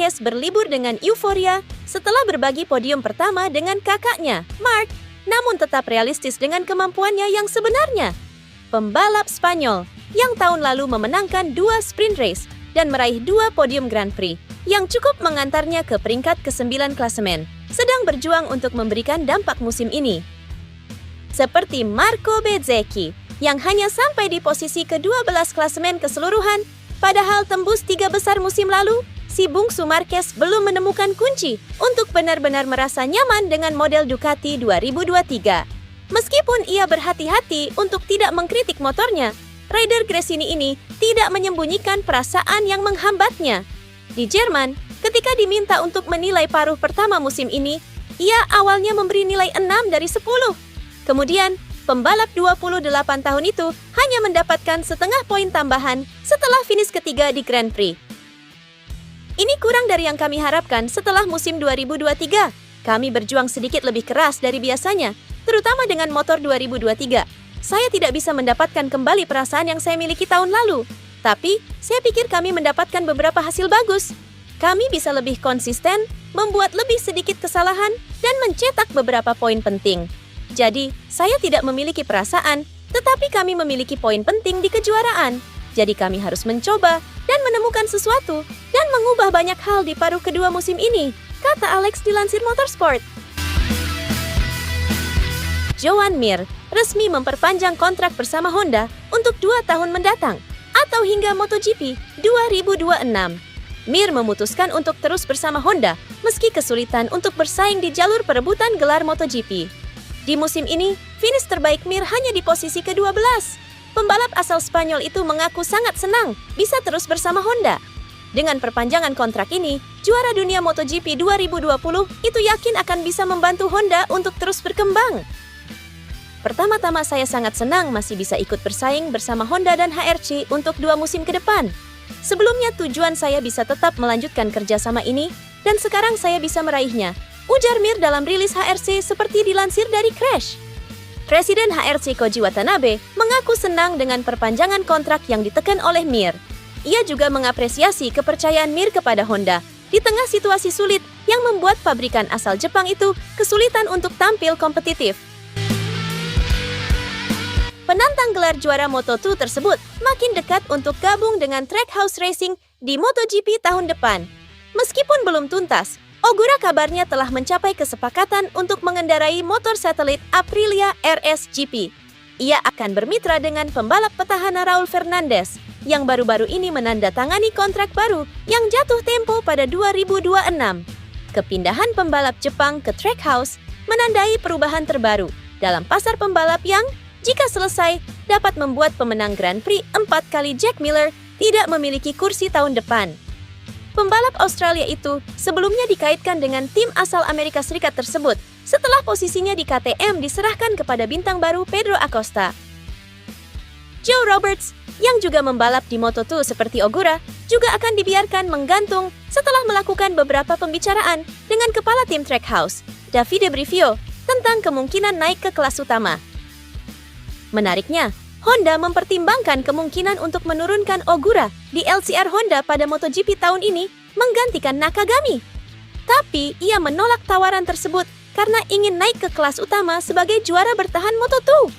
Marquez berlibur dengan euforia setelah berbagi podium pertama dengan kakaknya, Marc, namun tetap realistis dengan kemampuannya yang sebenarnya. Pembalap Spanyol yang tahun lalu memenangkan 2 sprint race dan meraih 2 podium Grand Prix yang cukup mengantarnya ke peringkat ke-9 klasemen, sedang berjuang untuk memberikan dampak musim ini. Seperti Marco Bezzecchi yang hanya sampai di posisi ke-12 klasemen keseluruhan, padahal tembus 3 besar musim lalu, si bungsu Marquez belum menemukan kunci untuk benar-benar merasa nyaman dengan model Ducati 2023. Meskipun ia berhati-hati untuk tidak mengkritik motornya, rider Gresini ini tidak menyembunyikan perasaan yang menghambatnya. Di Jerman, ketika diminta untuk menilai paruh pertama musim ini, ia awalnya memberi nilai 6 dari 10. Kemudian, pembalap 28 tahun itu hanya mendapatkan setengah poin tambahan setelah finish ketiga di Grand Prix. Ini kurang dari yang kami harapkan setelah musim 2023. Kami berjuang sedikit lebih keras dari biasanya, terutama dengan motor 2023. Saya tidak bisa mendapatkan kembali perasaan yang saya miliki tahun lalu. Tapi, saya pikir kami mendapatkan beberapa hasil bagus. Kami bisa lebih konsisten, membuat lebih sedikit kesalahan, dan mencetak beberapa poin penting. Jadi, saya tidak memiliki perasaan, tetapi kami memiliki poin penting di kejuaraan. Jadi kami harus mencoba dan menemukan sesuatu dan mengubah banyak hal di paruh kedua musim ini, kata Alex dilansir Motorsport. Joan Mir resmi memperpanjang kontrak bersama Honda untuk 2 tahun mendatang atau hingga MotoGP 2026. Mir memutuskan untuk terus bersama Honda meski kesulitan untuk bersaing di jalur perebutan gelar MotoGP. Di musim ini, finish terbaik Mir hanya di posisi ke-12. Pembalap asal Spanyol itu mengaku sangat senang bisa terus bersama Honda. Dengan perpanjangan kontrak ini, juara dunia MotoGP 2020 itu yakin akan bisa membantu Honda untuk terus berkembang. Pertama-tama saya sangat senang masih bisa ikut bersaing bersama Honda dan HRC untuk 2 musim ke depan. Sebelumnya tujuan saya bisa tetap melanjutkan kerjasama ini, dan sekarang saya bisa meraihnya, ujar Mir dalam rilis HRC seperti dilansir dari Crash. Presiden HRC Koji Watanabe mengaku senang dengan perpanjangan kontrak yang ditekan oleh Mir. Ia juga mengapresiasi kepercayaan Mir kepada Honda di tengah situasi sulit yang membuat pabrikan asal Jepang itu kesulitan untuk tampil kompetitif. Penantang gelar juara Moto2 tersebut makin dekat untuk gabung dengan Trackhouse Racing di MotoGP tahun depan. Meskipun belum tuntas, Ogura kabarnya telah mencapai kesepakatan untuk mengendarai motor satelit Aprilia RS GP. Ia akan bermitra dengan pembalap petahana Raul Fernandez, yang baru-baru ini menandatangani kontrak baru yang jatuh tempo pada 2026. Kepindahan pembalap Jepang ke Trackhouse menandai perubahan terbaru dalam pasar pembalap yang, jika selesai, dapat membuat pemenang Grand Prix 4 kali Jack Miller tidak memiliki kursi tahun depan. Pembalap Australia itu sebelumnya dikaitkan dengan tim asal Amerika Serikat tersebut setelah posisinya di KTM diserahkan kepada bintang baru Pedro Acosta. Joe Roberts, yang juga membalap di Moto2 seperti Ogura, juga akan dibiarkan menggantung setelah melakukan beberapa pembicaraan dengan kepala tim Trackhouse, Davide Brivio, tentang kemungkinan naik ke kelas utama. Menariknya, Honda mempertimbangkan kemungkinan untuk menurunkan Ogura di LCR Honda pada MotoGP tahun ini menggantikan Nakagami. Tapi ia menolak tawaran tersebut karena ingin naik ke kelas utama sebagai juara bertahan Moto2.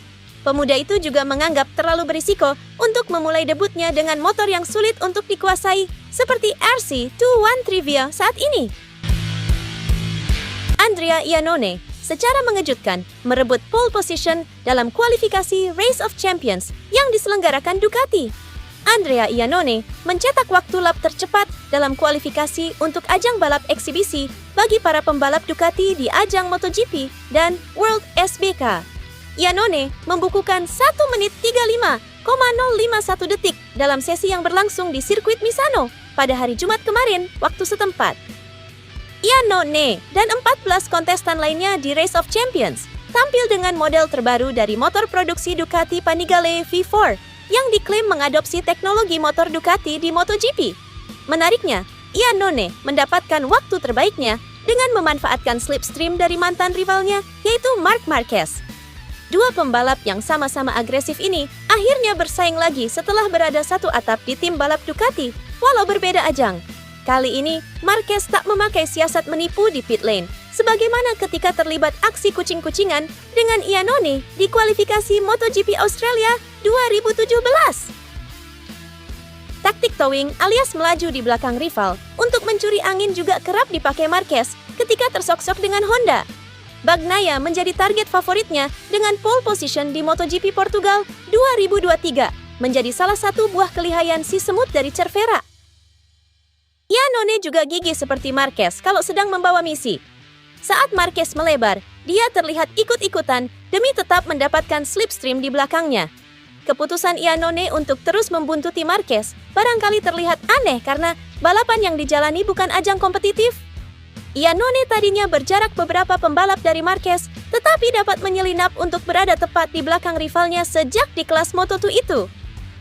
Pemuda itu juga menganggap terlalu berisiko untuk memulai debutnya dengan motor yang sulit untuk dikuasai seperti RC21 Trivia saat ini. Andrea Iannone secara mengejutkan merebut pole position dalam kualifikasi Race of Champions yang diselenggarakan Ducati. Andrea Iannone mencetak waktu lap tercepat dalam kualifikasi untuk ajang balap eksibisi bagi para pembalap Ducati di ajang MotoGP dan World SBK. Iannone membukukan 1 menit 35,051 detik dalam sesi yang berlangsung di sirkuit Misano pada hari Jumat kemarin waktu setempat. Iannone dan 14 kontestan lainnya di Race of Champions tampil dengan model terbaru dari motor produksi Ducati Panigale V4 yang diklaim mengadopsi teknologi motor Ducati di MotoGP. Menariknya, Iannone mendapatkan waktu terbaiknya dengan memanfaatkan slipstream dari mantan rivalnya, yaitu Marc Marquez. Dua pembalap yang sama-sama agresif ini akhirnya bersaing lagi setelah berada satu atap di tim balap Ducati, walau berbeda ajang. Kali ini, Marquez tak memakai siasat menipu di pit lane, sebagaimana ketika terlibat aksi kucing-kucingan dengan Iannone di kualifikasi MotoGP Australia 2017. Taktik towing alias melaju di belakang rival untuk mencuri angin juga kerap dipakai Marquez ketika tersok-sok dengan Honda. Bagnaia menjadi target favoritnya dengan pole position di MotoGP Portugal 2023, menjadi salah satu buah kelihayan si semut dari Cervera. Iannone juga gigih seperti Marquez kalau sedang membawa misi. Saat Marquez melebar, dia terlihat ikut-ikutan demi tetap mendapatkan slipstream di belakangnya. Keputusan Iannone untuk terus membuntuti Marquez barangkali terlihat aneh karena balapan yang dijalani bukan ajang kompetitif. Iannone tadinya berjarak beberapa pembalap dari Marquez, tetapi dapat menyelinap untuk berada tepat di belakang rivalnya sejak di kelas Moto2 itu.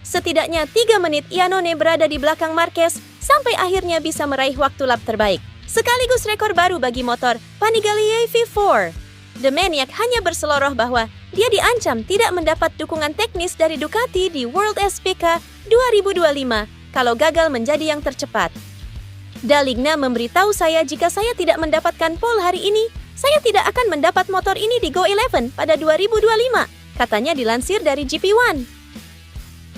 Setidaknya 3 menit Iannone berada di belakang Marquez sampai akhirnya bisa meraih waktu lap terbaik, sekaligus rekor baru bagi motor Panigale V4. The Maniac hanya berseloroh bahwa dia diancam tidak mendapat dukungan teknis dari Ducati di World SPK 2025 kalau gagal menjadi yang tercepat. Daligna memberitahu saya jika saya tidak mendapatkan pole hari ini, saya tidak akan mendapat motor ini di Go11 pada 2025, katanya dilansir dari GP1.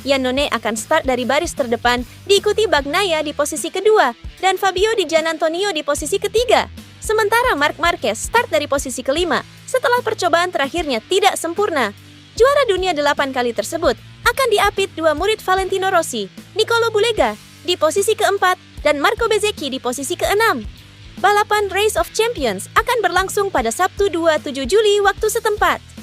Iannone akan start dari baris terdepan, diikuti Bagnaia di posisi kedua, dan Fabio Di Giannantonio di posisi ketiga. Sementara Marc Marquez start dari posisi kelima, setelah percobaan terakhirnya tidak sempurna. Juara dunia 8 kali tersebut akan diapit 2 murid Valentino Rossi, Nicolo Bulega di posisi keempat, dan Marco Bezzecchi di posisi keenam. Balapan Race of Champions akan berlangsung pada Sabtu 27 Juli waktu setempat.